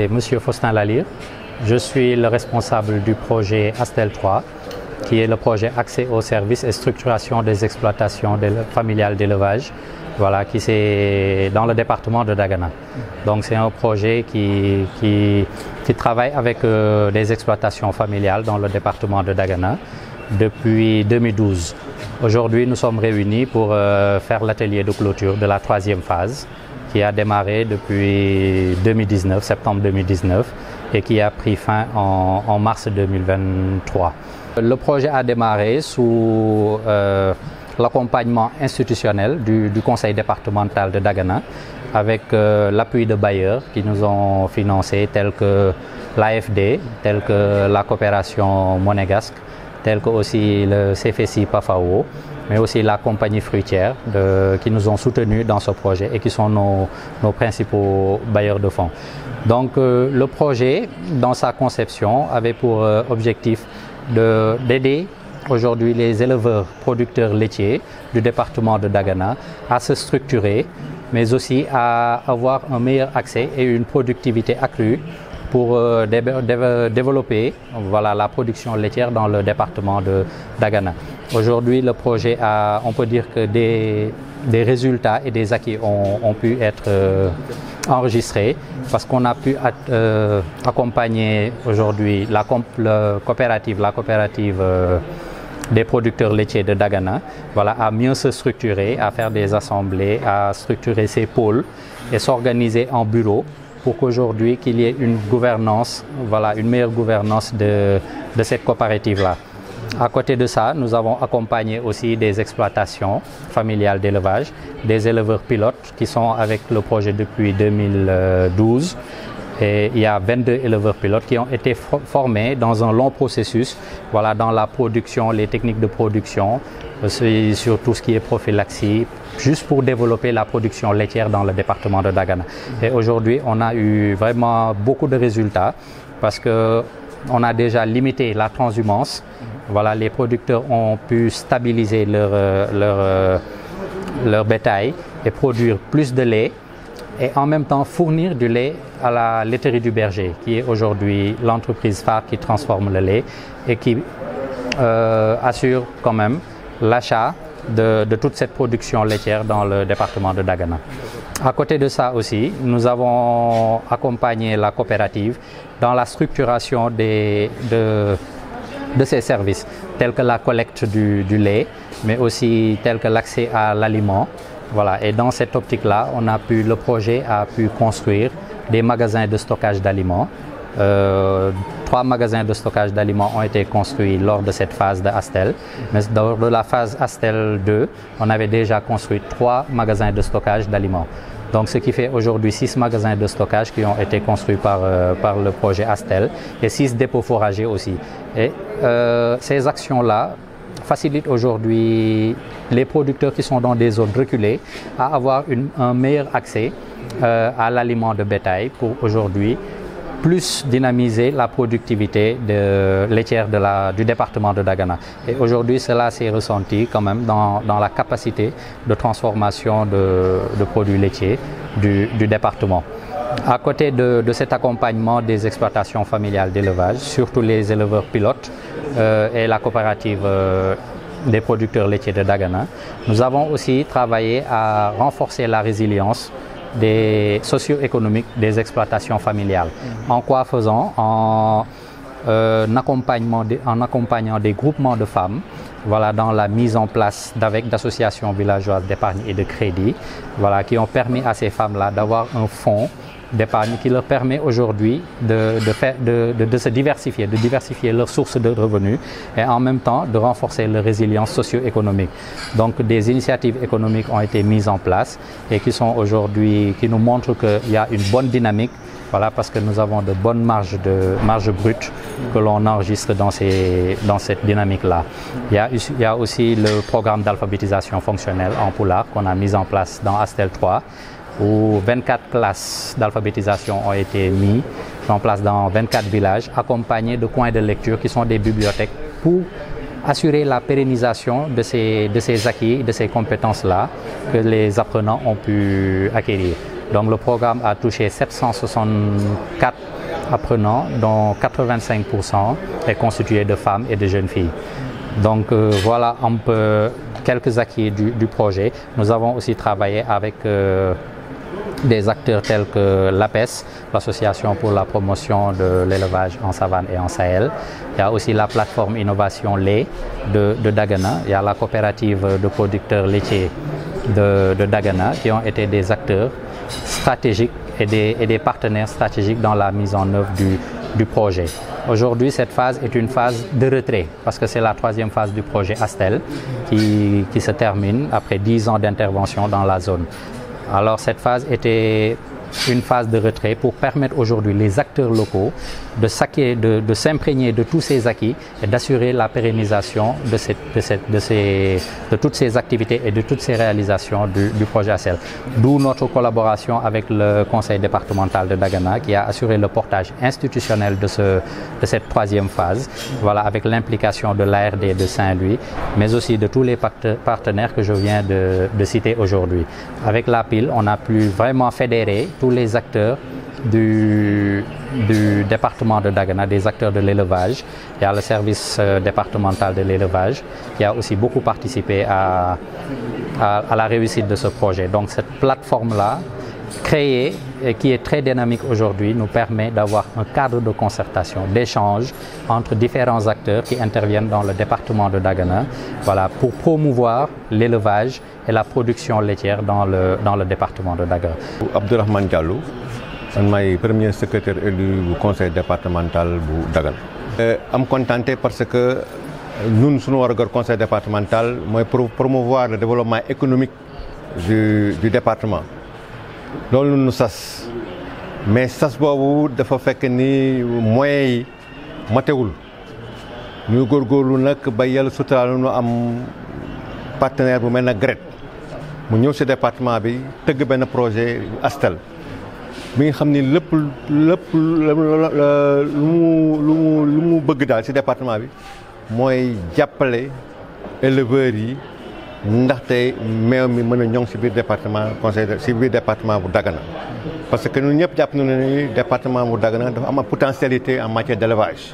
Monsieur Faustin Lalire, je suis le responsable du projet Astel 3, qui est le projet Accès aux services et structuration des exploitations familiales d'élevage, voilà, qui c'est dans le département de Dagana. Donc c'est un projet qui travaille avec des exploitations familiales dans le département de Dagana depuis 2012. Aujourd'hui, nous sommes réunis pour faire l'atelier de clôture de la troisième phase, qui a démarré depuis 2019, septembre 2019, et qui a pris fin en mars 2023. Le projet a démarré sous l'accompagnement institutionnel du conseil départemental de Dagana, avec l'appui de bailleurs qui nous ont financés, tels que l'AFD, tels que la coopération monégasque, tels que aussi le CFSI PAFAO, mais aussi la compagnie fruitière qui nous ont soutenus dans ce projet et qui sont nos principaux bailleurs de fonds. Donc le projet, dans sa conception, avait pour objectif d'aider aujourd'hui les éleveurs producteurs laitiers du département de Dagana à se structurer, mais aussi à avoir un meilleur accès et une productivité accrue pour développer la production laitière dans le département de Dagana. Aujourd'hui, le projet a, on peut dire que des résultats et des acquis ont pu être enregistrés parce qu'on a pu accompagner aujourd'hui la coopérative des producteurs laitiers de Dagana, à mieux se structurer, à faire des assemblées, à structurer ses pôles et s'organiser en bureaux pour qu'aujourd'hui qu'il y ait une gouvernance, une meilleure gouvernance de cette coopérative-là. À côté de ça, nous avons accompagné aussi des exploitations familiales d'élevage, des éleveurs pilotes qui sont avec le projet depuis 2012. Et il y a 22 éleveurs pilotes qui ont été formés dans un long processus, dans la production, les techniques de production, sur tout ce qui est prophylaxie, juste pour développer la production laitière dans le département de Dagana. Et aujourd'hui, on a eu vraiment beaucoup de résultats parce qu'on a déjà limité la transhumance. Les producteurs ont pu stabiliser leur bétail et produire plus de lait et en même temps fournir du lait à la laiterie du berger, qui est aujourd'hui l'entreprise phare qui transforme le lait et qui assure quand même l'achat de toute cette production laitière dans le département de Dagana. À côté de ça aussi, nous avons accompagné la coopérative dans la structuration de ces services, tels que la collecte du lait, mais aussi tels que l'accès à l'aliment. Et dans cette optique-là, le projet a pu construire des magasins de stockage d'aliments. 3 magasins de stockage d'aliments ont été construits lors de cette phase de Astel. Mais lors de la phase Astel 2, on avait déjà construit 3 magasins de stockage d'aliments. Donc ce qui fait aujourd'hui 6 magasins de stockage qui ont été construits par le projet Astel et 6 dépôts fourragers aussi. Et ces actions-là facilitent aujourd'hui les producteurs qui sont dans des zones reculées à avoir un meilleur accès à l'aliment de bétail pour aujourd'hui plus dynamiser la productivité laitière du département de Dagana. Et aujourd'hui, cela s'est ressenti quand même dans la capacité de transformation de produits laitiers du département. À côté de cet accompagnement des exploitations familiales d'élevage, surtout les éleveurs pilotes et la coopérative des producteurs laitiers de Dagana, nous avons aussi travaillé à renforcer la résilience socio-économiques des exploitations familiales. En quoi faisant? En accompagnant des groupements de femmes dans la mise en place d'associations villageoises d'épargne et de crédit qui ont permis à ces femmes-là d'avoir un fonds d'épargne qui leur permet aujourd'hui de se diversifier, de diversifier leurs sources de revenus et en même temps de renforcer leur résilience socio-économique. Donc des initiatives économiques ont été mises en place et qui nous montrent qu'il y a une bonne dynamique, parce que nous avons de bonnes marges brutes que l'on enregistre dans cette dynamique-là. Il y a aussi le programme d'alphabétisation fonctionnelle en Pulaar qu'on a mis en place dans Astel 3, où 24 classes d'alphabétisation ont été mises en place dans 24 villages, accompagnées de coins de lecture qui sont des bibliothèques pour assurer la pérennisation de ces acquis, de ces compétences-là que les apprenants ont pu acquérir. Donc le programme a touché 764 apprenants, dont 85% est constitué de femmes et de jeunes filles. Donc voilà un peu quelques acquis du projet. Nous avons aussi travaillé avec des acteurs tels que l'APES, l'Association pour la promotion de l'élevage en savane et en Sahel. Il y a aussi la plateforme Innovation Lait de Dagana. Il y a la coopérative de producteurs laitiers de Dagana qui ont été des acteurs stratégiques et des partenaires stratégiques dans la mise en œuvre du projet. Aujourd'hui, cette phase est une phase de retrait parce que c'est la troisième phase du projet Astel qui se termine après 10 ans d'intervention dans la zone. Alors cette phase était une phase de retrait pour permettre aujourd'hui les acteurs locaux de s'imprégner de tous ces acquis et d'assurer la pérennisation de toutes ces activités et de toutes ces réalisations du projet ASEL. D'où notre collaboration avec le conseil départemental de Dagana qui a assuré le portage institutionnel de cette troisième phase, voilà, avec l'implication de l'ARD de Saint-Louis, mais aussi de tous les partenaires que je viens de citer aujourd'hui. Avec la PIL, on a pu vraiment fédérer tous les acteurs du département de Dagana, des acteurs de l'élevage. Il y a le service départemental de l'élevage qui a aussi beaucoup participé à la réussite de ce projet. Donc cette plateforme-là, créée et qui est très dynamique aujourd'hui, nous permet d'avoir un cadre de concertation, d'échange entre différents acteurs qui interviennent dans le département de Dagana, voilà, pour promouvoir l'élevage et la production laitière dans le département de Dagana. Abdourahmane Diallo, je suis premier secrétaire élu du conseil départemental de Dagana. Je suis content parce que nous, notre conseil départemental, pour promouvoir le développement économique du département. Loolu nu sas mais sas boobu dafa fekk ni moyens yi matewul ñu góorgóorlu nag ba yàlla suturaal nu am partenaire bu mel na GRET mu ñëw si département bi tëgg benn projet Astel bi nga xam ni lépp lu mu bëgg daal si département bi mooy jàppale éleveurs yi ndaxte meew mi mën a ñoŋ si biir département conseil si biir département bu Dagana parce que ñun ñëpp jàpp nañu ne département bu Dagana dafa am potentialité en matière d'élevage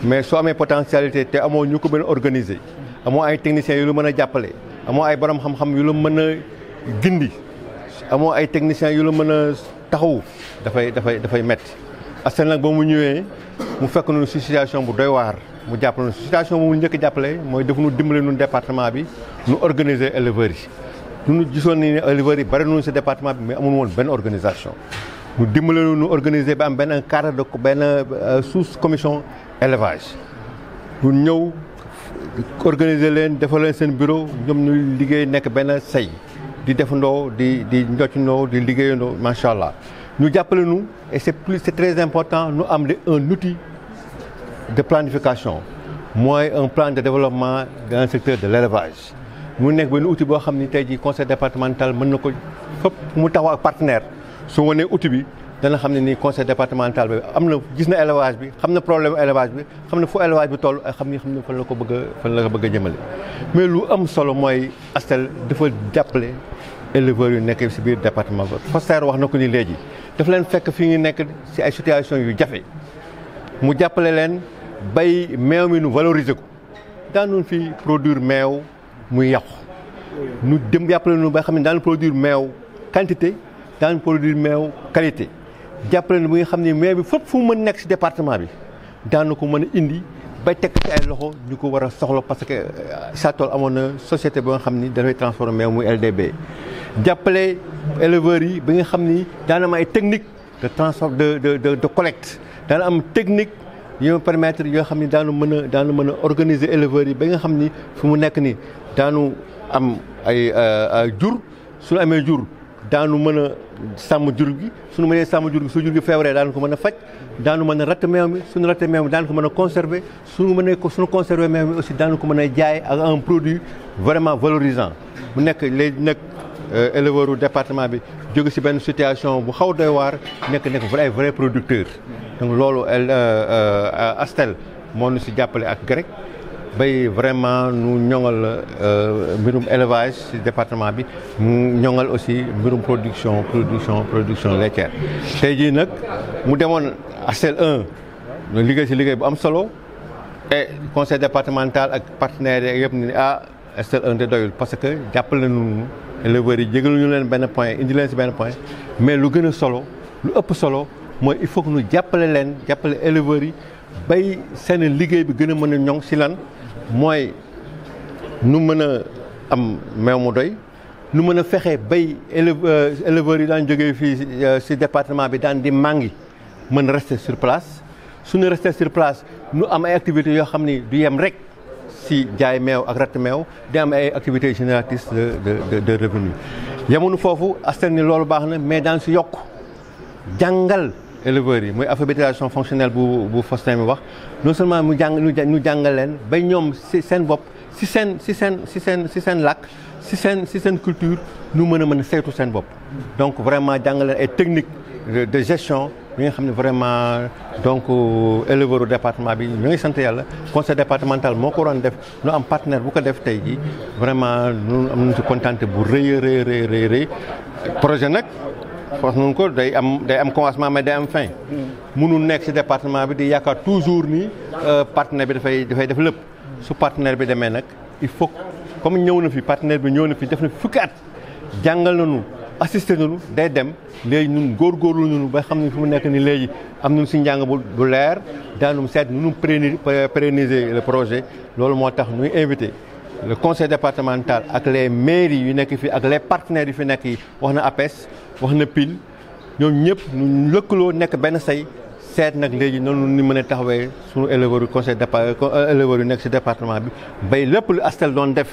mais soo amee potentialité te amoo ñu ko mën a organiser amoo ay techniciens yu la mën a jàppale amoo ay borom xam-xam yu la mën a gindi amoo ay techniciens yu la mën a taxawu dafay metti Astel nag ba mu ñëwee mu fekk nañu si situation bu doy waar mu jàppale nu situation bu mu njëkk jàppale mooy def nu dimbale nu département bi nu organiser éleveurs yi ñu gisoon ni éleveurs yi bari nañu si département bi mais amul woon benn organisation ñu dimbale nu organiser ba am benn cadre de benn sous commission élevage ñu ñëw organiser leen defal leen seen bureau ñoom ñu liggéey nekk benn say di defandoo di njocindoo di liggéeyandoo macha allah ñu jàppale nu et c'est très important nu am un outil de planification mooy un plan de développement dans le secteur de l'élevage mu nekk benn outil boo xam ni tey jii conseil départemental mën na ko fépp mu taxaw ak partenaire su wanee outil bi dana xam ne nii conseil départemental bi am na gis na élevage bi xam na problème élevage bi xam na fu élevage bi toll ak xam ne fan la ko bëgg a jëmale mais lu am solo mooy Astel dafa jàppale éleveurs yu nekk si biir département bi Foster wax na ko ni léegi dafa leen fekk fi ñu nekk si ay situation yu jafe mu jàppale leen bay meew mi nu valoriser ko daanu fi produire meew muy yàqu nu dem jàppale nu ba xam ne daanu produire meew quantité daanu produire meew qualité jàppale nu bi nga xam ne meew bi fépp fu mu mën nekk si département bi daanu ko mën a indi bay teg ci ay loxo ñu ko war a soxla parce que Satol amoon na société ba nga xam ni dafay transformer meew muy LDB jàppale éleveurs yi bi nga xam ni daana am ay technique de transfert de collecte daana am technique yoo permettre yoo xam ni daanu mën a organiser éleveurs yi ba nga xam ni fu mu nekk ni daanu am ay jur suñu amee jur daanu mën a sàmm jur gi suñu mënee sàmm jur gi su jur gi feebaree daanu ko mën a faj daanu mën a ratt meew mi suñu rattee meew mi daanu ko mën a conserver suñu conserver meew mi aussi daanu ko mën a jaay ak un produit vraiment valorisant mu nekk léegi nag éleveur u département bi jóge si benn situation bu xaw doy waar nekk ay vrai producteur donc loolu Astel moo ñu si jàppale ak GREC bay vraiment nu ñoŋal mbirum élevage ci département bi ñoŋal aussi mbirum production laitière. tey jii nag mu demoon ASTEL 1 ñu liggéey ci liggéey bu am solo et conseil départemental ak partenaires yëpp ni ASTEL 1 de doyul parce que jàppale nañu éleveurs yi jégalu ñu leen benn point indi leen ci benn point mais lu gën a solo lu ëpp solo mooy il faut que ñu jàppale éleveurs yi bay seen liggéey bi gën a mën a ñoŋ ci lan mooy nu mën a am meew mu doy nu mën a fexe bay éleveurs yi daan jógee fii ci département bi daan di màngi mën rester sur place suñu rester sur place nu am ay activités yoo xam ni du yem rek ci jaay meew ak ratt meew di am ay activités génératrices de revenus yemuñu foofu ASTEL ni loolu baax na mais daan ci yokk jàngal éleveurs yi mooy alphabétisation fonctionnelle bu Faustin mi wax non seulement mu jàngal leen ba ñoom ci seen bopp ci seen làkk ci seen culture nu mën a saytu seen bopp. donc vraiment jàngal leen ay techniques de gestion yi nga xam ne vraiment donc éleveurs département bi ñu ngi sant yàlla conseil départemental moo ko doon def nu am partenaire bu ko def tey jii vraiment ñu am nañu ci kontaante bu rëy projet nag. wax nañu ko day am commencement mais day am fin. mënul nekk ci département bi di yaakaar toujours ni partenaire bi dafay def lépp su partenaire bi demee nag il faut comme ñëw na fi partenaire bi ñëw na fi def na fukki at jàngal nañu assisté nañu day dem léegi ñun góorgóorlu nañu ba xam ne fi mu nekk ni léegi am nañu ci njàng bu leer daanum seet nu pérenniser le projet loolu moo tax ñuy invité le conseil départemental ak les mairies yu nekk fii ak les partenaires yu fi nekk yi wax na APES wax na PIL ñoom ñëpp ñu lëkkaloo nekk benn say seet nag léegi noonu ni mën a taxawee suñu éleveurs yu conseil éleveurs yu nekk ci département bi bay lépp lu ASTEL doon def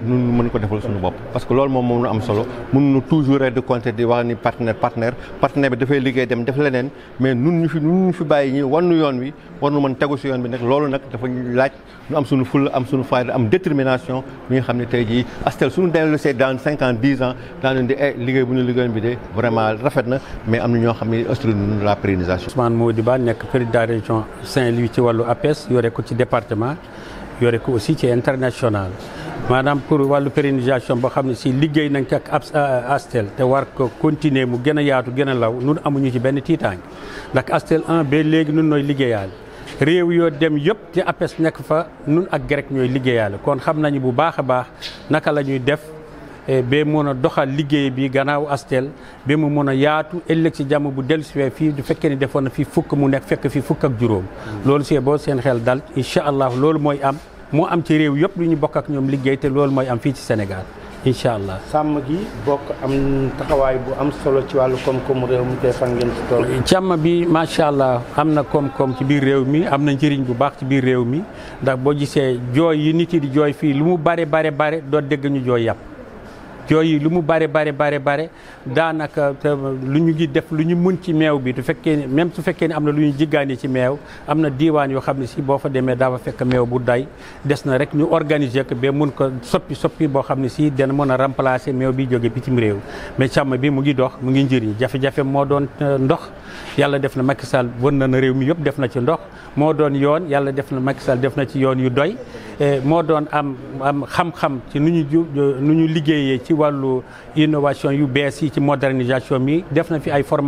ñun mën ko defal suñu bopp. parce que loolu moom nu am solo mënuñu toujours rek di compter di wax ni partenaire bi dafay liggéey dem def leneen mais nun ñu fi bàyyi ñi wan nu yoon wi war nu mën tegu ci yoon bi nag loolu nag dafa laaj ñu am suñu fulla am suñu fayda am détermination bi nga xam ne tey jii ASTEL suñu dellu see dans 5 ans 10 ans daa leen di liggéey bu ñu liggéeyoon bi de vraiment rafet na mais am na ñoo xam ne assuré nañu la pérennisation. Ousmane Modiba nekk président région Saint-Louis ci wàllu APES yore ko ci département yore ko aussi ci international. maanaam pour wàllu pérennisation boo xam ne si liggéey nañ ko ak ASTEL te war ko continuer mu gën a yaatu gën a law nun amuñu ci benn tiitaange ndax ASTEL 1 ba léegi nun nooy liggéeyaale réew yoo dem yëpp te APES nekk fa nun ak GREC ñooy liggéeyaale kon xam nañu bu baax a baax naka la ñuy def ba mun a doxal liggéey bi gannaaw ASTEL ba mu mun a yaatu ëllëg si jàmm bu dellusiwee fii du fekkee ni defoon na fii fukk mu nekk fekk fii fukk ak juróom loolu see boo seen xel dal incha allah loolu mooy am moo am ci réew yëpp lu ñu bokk ak ñoom liggéey te loolu mooy am fii ci Sénégal incha allah. sàmm gi bokk am taxawaay bu am solo ci wàllu koom-koomu réew mi tey fan ngeen ci toll. càmm bi macha allah am na koom-koom ci biir réew mi am na njëriñ bu baax ci biir réew mi ndax boo gisee jooy yi nit yi di jooy fii lu mu bare doo dégg ñu jooy yàpp. jooy yi lu mu bare daanaka lu ñu ngi def lu ñu mun ci meew bi du fekkee même su fekkee ne am na lu ñu jiggaani ci meew am na diiwaan yoo xam ne si boo fa demee dafa fekk meew bu day des na rek ñu organiser ko ba mun ko soppi boo xam ne si dana mën a remplacer meew bi jóge bitim réew mais càmm bi mu ngi dox mu ngi njëriñ jafe-jafe moo doon ndox yàlla def na Macky Sall wër na réew mi yëpp def na ci ndox moo doon yoon yàlla def na Macky Sall def na ci yoon yu doy moo doon am xam-xam ci nu ñu liggéeyee ci wàllu innovation yu bees yi ci modernisation mi def na fi ay